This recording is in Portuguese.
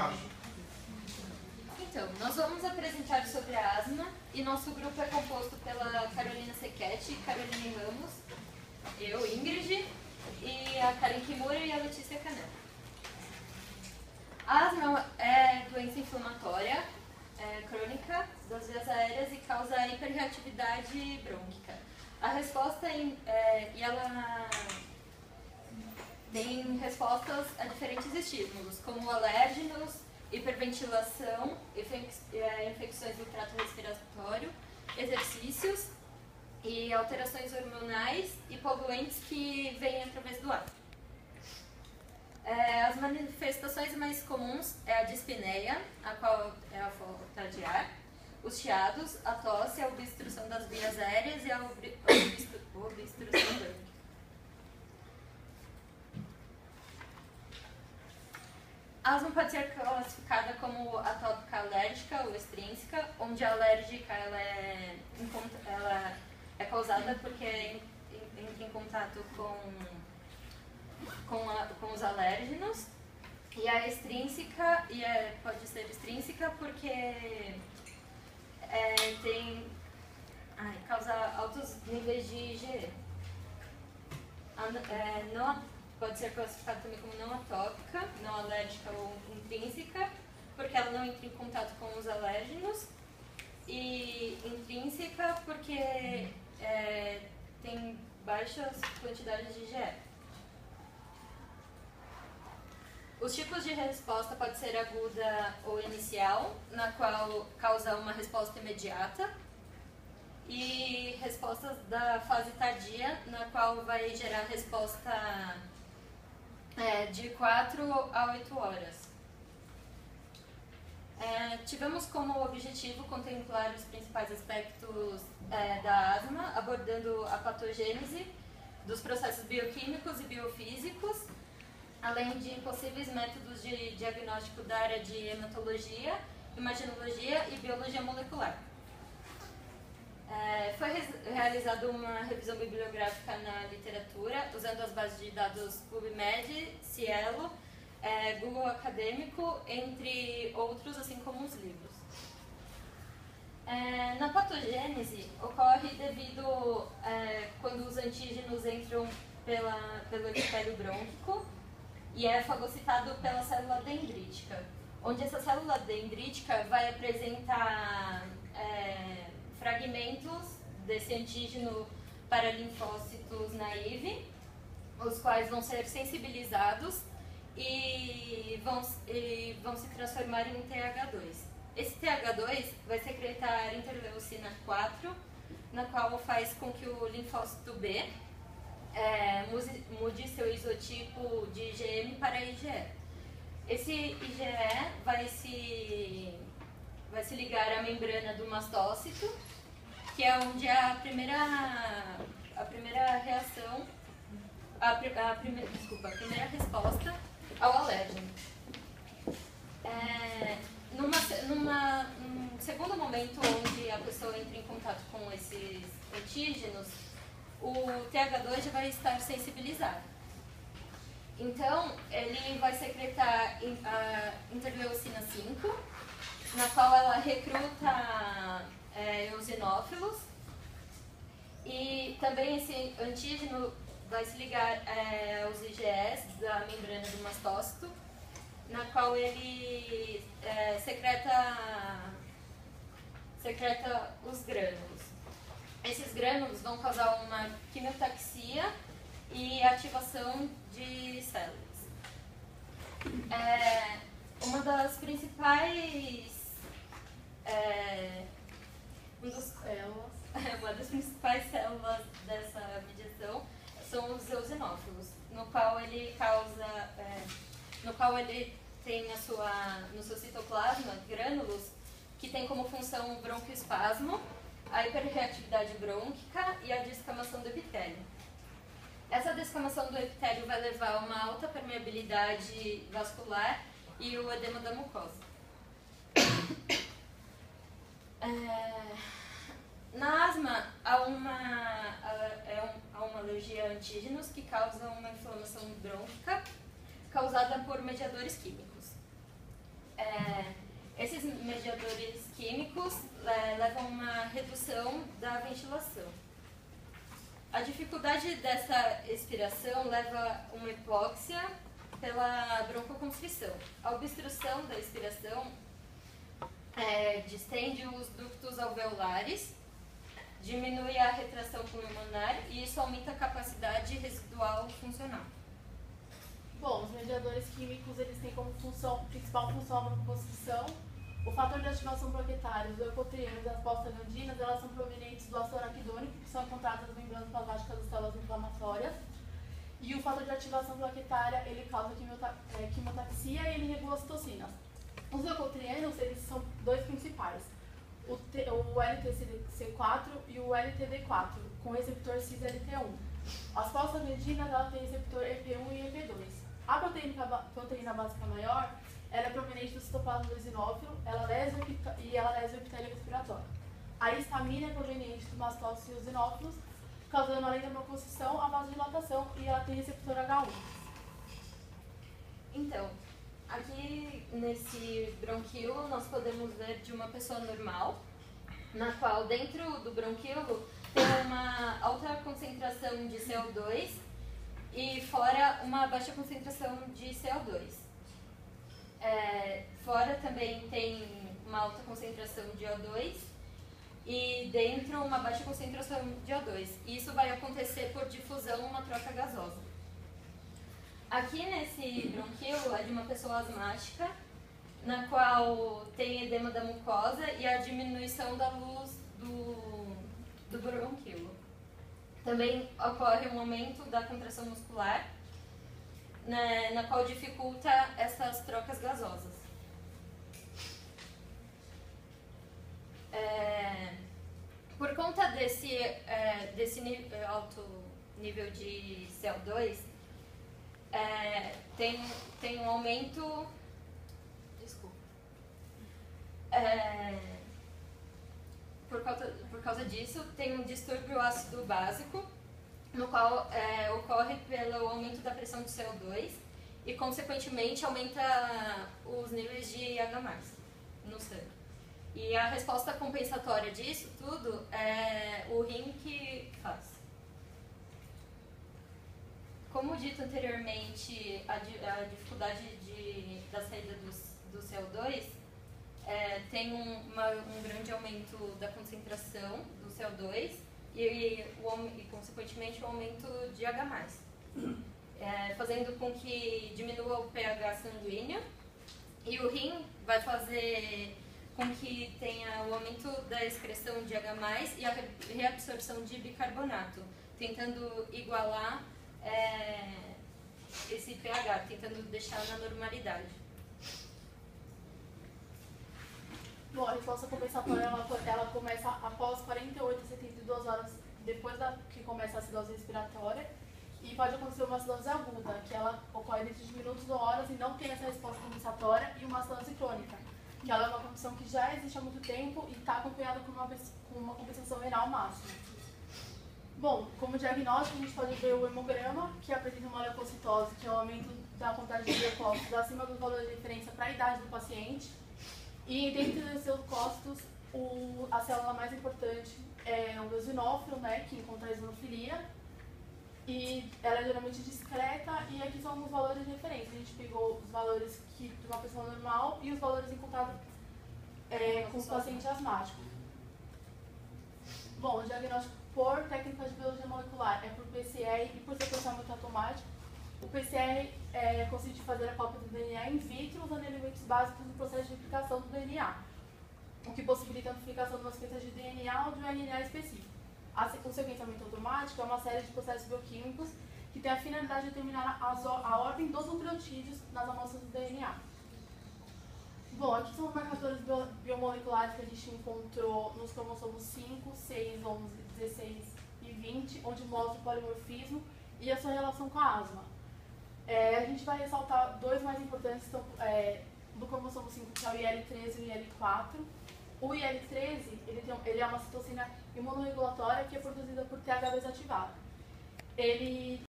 encaixa? Então, nós vamos apresentar sobre a asma e nosso grupo é composto pela Carolina Sequete, Caroline Ramos, eu, Ingrid, e a Karen Kimura e a Letícia Canel. A asma é doença inflamatória crônica das vias aéreas e causa hiperreatividade brônquica. A resposta e ela tem respostas a diferentes estímulos, como alérgenos, hiperventilação, infecções do trato respiratório, exercícios e alterações hormonais e poluentes que vêm através do ar. As manifestações mais comuns é a dispneia, a qual é a falta de ar, os chiados, a tosse, a obstrução das vias aéreas e a obstrução brônquica. A asma pode ser classificada como atópica alérgica ou extrínseca, onde a alérgica ela é causada porque entra em contato com os alérgenos, e a extrínseca pode ser extrínseca porque causa altos níveis de IgE. Pode ser classificada também como não atópica, não alérgica ou intrínseca, porque ela não entra em contato com os alérgenos, e intrínseca porque tem baixas quantidades de IgE. Os tipos de resposta podem ser aguda ou inicial, na qual causa uma resposta imediata, e respostas da fase tardia, na qual vai gerar resposta de 4 a 8 horas. Tivemos como objetivo contemplar os principais aspectos da asma, abordando a patogênese dos processos bioquímicos e biofísicos, além de possíveis métodos de diagnóstico da área de hematologia, imaginologia e biologia molecular. Foi realizada uma revisão bibliográfica na literatura, usando as bases de dados PubMed, Cielo, Google Acadêmico, entre outros, assim como os livros. Na patogênese, ocorre devido quando os antígenos entram pelo epitélio brônquico e é fagocitado pela célula dendrítica, onde essa célula dendrítica vai apresentar fragmentos desse antígeno para linfócitos naive, os quais vão ser sensibilizados e vão se transformar em TH2. Esse TH2 vai secretar interleucina 4, na qual faz com que o linfócito B mude seu isotipo de IgM para IgE. Esse IgE vai se ligar à membrana do mastócito, que é onde a primeira reação, a primeira resposta ao alérgeno. Num segundo momento onde a pessoa entra em contato com esses antígenos, o TH2 já vai estar sensibilizado. Então, ele vai secretar a interleucina 5, na qual ela recruta eosinófilos, e também esse antígeno vai se ligar aos IgEs da membrana do mastócito, na qual ele secreta os grânulos. Esses grânulos vão causar uma quimiotaxia e ativação de células. Uma das principais células dessa mediação são os eosinófilos, no qual ele tem no seu citoplasma grânulos que tem como função o broncoespasmo, a hiperreatividade brônquica e a descamação do epitélio. Essa descamação do epitélio vai levar a uma alta permeabilidade vascular e o edema da mucosa. Na asma, há uma alergia a antígenos que causa uma inflamação brônquica causada por mediadores químicos. químicos levam a uma redução da ventilação. A dificuldade dessa expiração leva a uma hipóxia pela broncoconstrição. A obstrução da expiração distende os ductos alveolares, diminui a retração pulmonar e isso aumenta a capacidade residual funcional. Bom, os mediadores químicos eles têm como principal função a broncoconstrição. O fator de ativação plaquetária, os leucotrienos e as prostaglandinas, elas são provenientes do ácido araquidônico, que são encontradas nas membranas plasmáticas das células inflamatórias. E o fator de ativação plaquetária, ele causa quimiotaxia e ele regula as citocinas. Os leucotrienos, eles são dois principais, o LTCD4 e o LTD4, com receptor cis-LT1. As prostaglandinas, ela tem receptor EP1 e EP2. A proteína básica maior, ela é proveniente do citoplasma do eosinófilo, ela lesa o epitélio respiratório. A histamina é proveniente dos mastócitos e eosinófilos, causando além da broncoconstrição, a vasodilatação, e ela tem receptor H1. Então, aqui nesse bronquíolo nós podemos ver de uma pessoa normal, na qual dentro do bronquíolo tem uma alta concentração de CO2 e fora uma baixa concentração de CO2. Fora também tem uma alta concentração de O2 e dentro uma baixa concentração de O2. Isso vai acontecer por difusão numa troca gasosa. Aqui nesse bronquíolo é de uma pessoa asmática, na qual tem edema da mucosa e a diminuição da luz do bronquíolo. Também ocorre um aumento da contração muscular, na qual dificulta essas trocas gasosas. Por conta desse alto nível de CO2, tem um aumento. Desculpa. Por causa disso, tem um distúrbio ácido básico, no qual ocorre pelo aumento da pressão do CO2 e, consequentemente, aumenta os níveis de H+ no sangue. E a resposta compensatória disso tudo é o rim que faz. Como dito anteriormente, a dificuldade da saída do CO2 tem um grande aumento da concentração do CO2 e consequentemente, o aumento de H+, fazendo com que diminua o pH sanguíneo, e o rim vai fazer com que tenha o aumento da excreção de H+, e a reabsorção de bicarbonato, tentando igualar esse pH, tentando deixar na normalidade. Bom, a resposta compensatória ela começa após 48 a 72 horas depois que começa a acidose respiratória, e pode acontecer uma acidose aguda, que ela ocorre dentro de minutos ou horas e não tem essa resposta compensatória, e uma acidose crônica, que ela é uma condição que já existe há muito tempo e está acompanhada com uma compensação renal máxima. Bom, como diagnóstico, a gente pode ver o hemograma, que apresenta uma leucocitose, que é o aumento da quantidade de leucócitos acima dos valores de referência para a idade do paciente. E dentre os leucócitos, a célula mais importante é o eosinófilo, né, que encontra a eosinofilia. E ela é geralmente discreta, e aqui são os valores de referência. A gente pegou os valores de uma pessoa normal e os valores encontrados com os pacientes asmáticos. Bom, o diagnóstico por técnica de biologia molecular é por PCR e por sequenciamento automático. O PCR consiste em fazer a cópia do DNA in vitro usando elementos básicos do processo de replicação do DNA, o que possibilita a amplificação de uma sequência de DNA ou de um RNA específico. O sequenciamento automático é uma série de processos bioquímicos que tem a finalidade de determinar a ordem dos nucleotídeos nas amostras do DNA. Bom, aqui são os marcadores biomoleculares que a gente encontrou nos cromossomos 5, 6, 11, 16 e 20, onde mostra o polimorfismo e a sua relação com a asma. A gente vai ressaltar dois mais importantes do cromossomo 5, que é o IL13 e o IL4. O IL13 ele é uma citocina imunorregulatória que é produzida por TH2 ativado. Ele